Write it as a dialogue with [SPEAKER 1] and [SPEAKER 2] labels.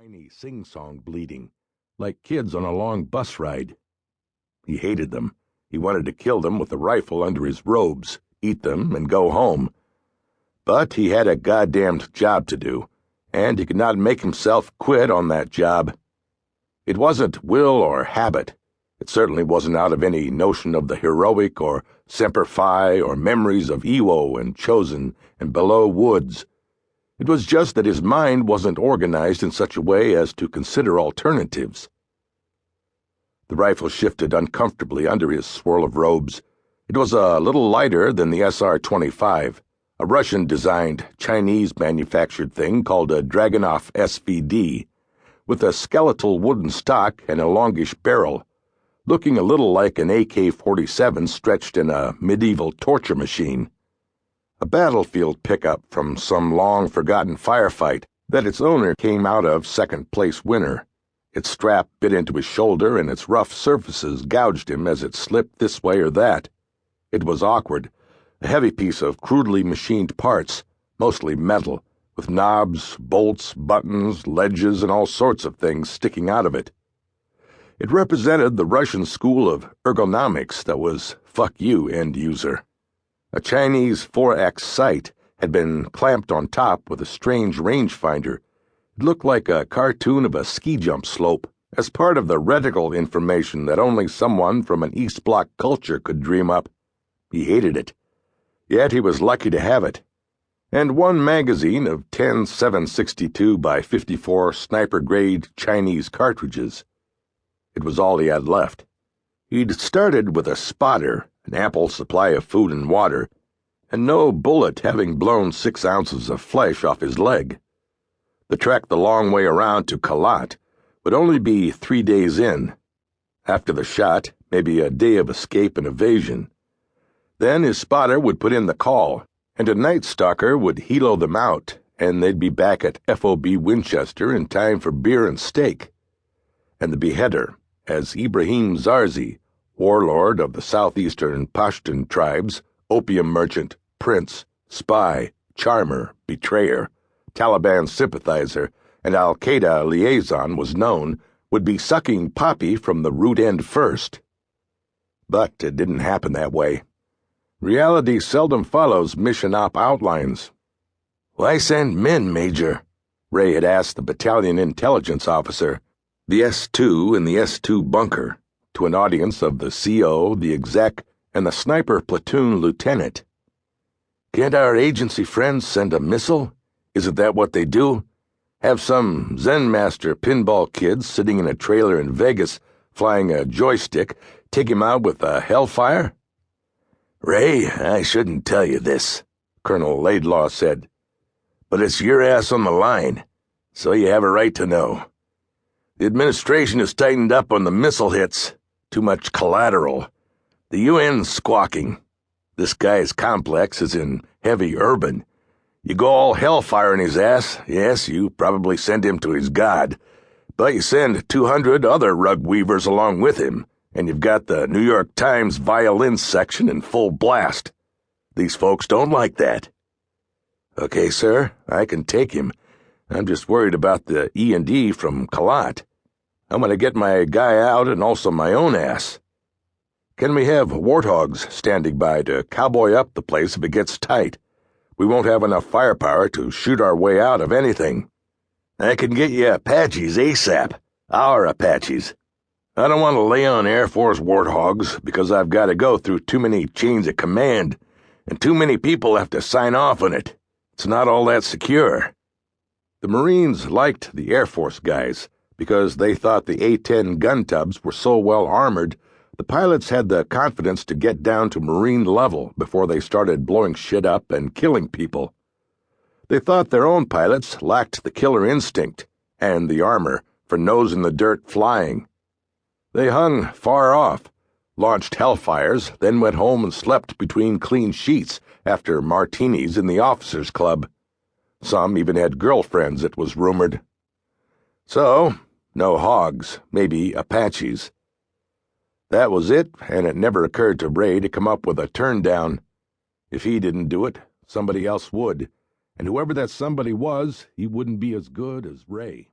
[SPEAKER 1] whiny sing-song bleating, like kids on a long bus ride. He hated them. He wanted to kill them with a rifle under his robes, eat them, and go home. But he had a goddamned job to do, and he could not make himself quit on that job. It wasn't will or habit. It certainly wasn't out of any notion of the heroic or semper fi or memories of Iwo and Chosen and Below Woods. It was just that his mind wasn't organized in such a way as to consider alternatives. The rifle shifted uncomfortably under his swirl of robes. It was a little lighter than the SR-25, a Russian-designed, Chinese-manufactured thing called a Dragunov SVD, with a skeletal wooden stock and a longish barrel, looking a little like an AK-47 stretched in a medieval torture machine. A battlefield pickup from some long-forgotten firefight that its owner came out of second-place winner. Its strap bit into his shoulder and its rough surfaces gouged him as it slipped this way or that. It was awkward, a heavy piece of crudely machined parts, mostly metal, with knobs, bolts, buttons, ledges, and all sorts of things sticking out of it. It represented the Russian school of ergonomics that was fuck you, end user. A Chinese 4X sight had been clamped on top with a strange rangefinder. It looked like a cartoon of a ski jump slope, as part of the reticle information that only someone from an East Bloc culture could dream up. He hated it. Yet he was lucky to have it. And one magazine of 10 7.62 by 54 sniper-grade Chinese cartridges. It was all he had left. He'd started with a spotter, an ample supply of food and water, and no bullet having blown 6 ounces of flesh off his leg. The trek the long way around to Kalat would only be 3 days in. After the shot, maybe a day of escape and evasion. Then his spotter would put in the call, and a night stalker would helo them out, and they'd be back at FOB Winchester in time for beer and steak. And the beheader, as Ibrahim Zarzi, warlord of the southeastern Pashtun tribes, opium merchant, prince, spy, charmer, betrayer, Taliban sympathizer, and Al-Qaeda liaison was known, would be sucking poppy from the root end first. But it didn't happen that way. Reality seldom follows mission op outlines. "Why send men, Major?" Ray had asked the battalion intelligence officer, the S2 in the S2 bunker, to an audience of the CO, the exec, and the sniper platoon lieutenant. "Can't our agency friends send a missile? Isn't that what they do? Have some Zen master pinball kids sitting in a trailer in Vegas flying a joystick take him out with a hellfire?" "Ray, I shouldn't tell you this," Colonel Laidlaw said, "but it's your ass on the line, so you have a right to know. The administration has tightened up on the missile hits. Too much collateral. The UN's squawking. This guy's complex is in heavy urban. You go all hellfire in his ass, yes, you probably send him to his god, but you send 200 other rug weavers along with him, and you've got the New York Times violin section in full blast. These folks don't like that." "Okay, sir, I can take him. I'm just worried about the E&D from Kalat. I'm going to get my guy out and also my own ass. Can we have warthogs standing by to cowboy up the place if it gets tight? We won't have enough firepower to shoot our way out of anything." "I can get you Apaches ASAP. Our Apaches. I don't want to lay on Air Force warthogs because I've got to go through too many chains of command, and too many people have to sign off on it. It's not all that secure." The Marines liked the Air Force guys because they thought the A-10 gun tubs were so well armored, the pilots had the confidence to get down to Marine level before they started blowing shit up and killing people. They thought their own pilots lacked the killer instinct and the armor for nose-in-the-dirt flying. They hung far off, launched hellfires, then went home and slept between clean sheets after martinis in the officers' club. Some even had girlfriends, it was rumored. So, no hogs, maybe Apaches. That was it, and it never occurred to Ray to come up with a turn-down. If he didn't do it, somebody else would, and whoever that somebody was, he wouldn't be as good as Ray.